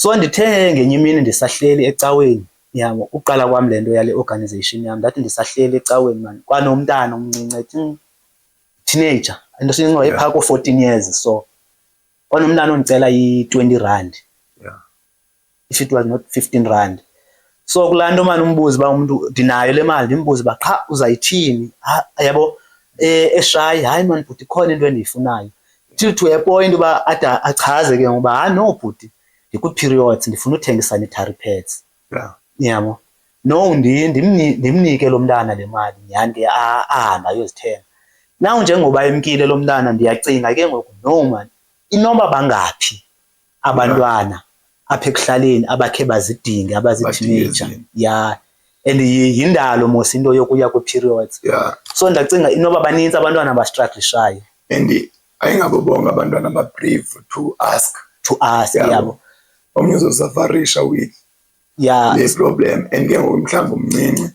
So ndithe ngenye imini ndisahleli ecaweni yabo uqala kwami lento yale organization yami ndathi ndisahleli ecaweni man kwanomntana omncinci teenager into sinqoye phaka ko14 years so kwanomntana ondicela i20 rand if it was not 15 rand so kulanto manje umbuzo ba umuntu dinayo le mali ndimbuze ba qha uzayithini yabo eshayi hayi man bhuti khona into endiyifunayo till to a point ba ada achaze ke ngoba no bhuti ndiku periods ndifuna uthenga sanitary pads yabo no ndimnike lo mntana le mali nyani ke ahamba ayozithenga now njengoba emkile lo mntana ndiyacinga ke ngoku no man inoma bangaphi abantwana apha ekuhlaleni abakhe bazidinge abaziteenager and yindalo mos into yokuya kwe-periods so ndacinga inoba baninzi abantwana abastrugglishayo and ayingabo bonke abantwana aba-brave to ask yabo omnye uzosafarisha with le problem and ke ngoku mhlawumbe umncinci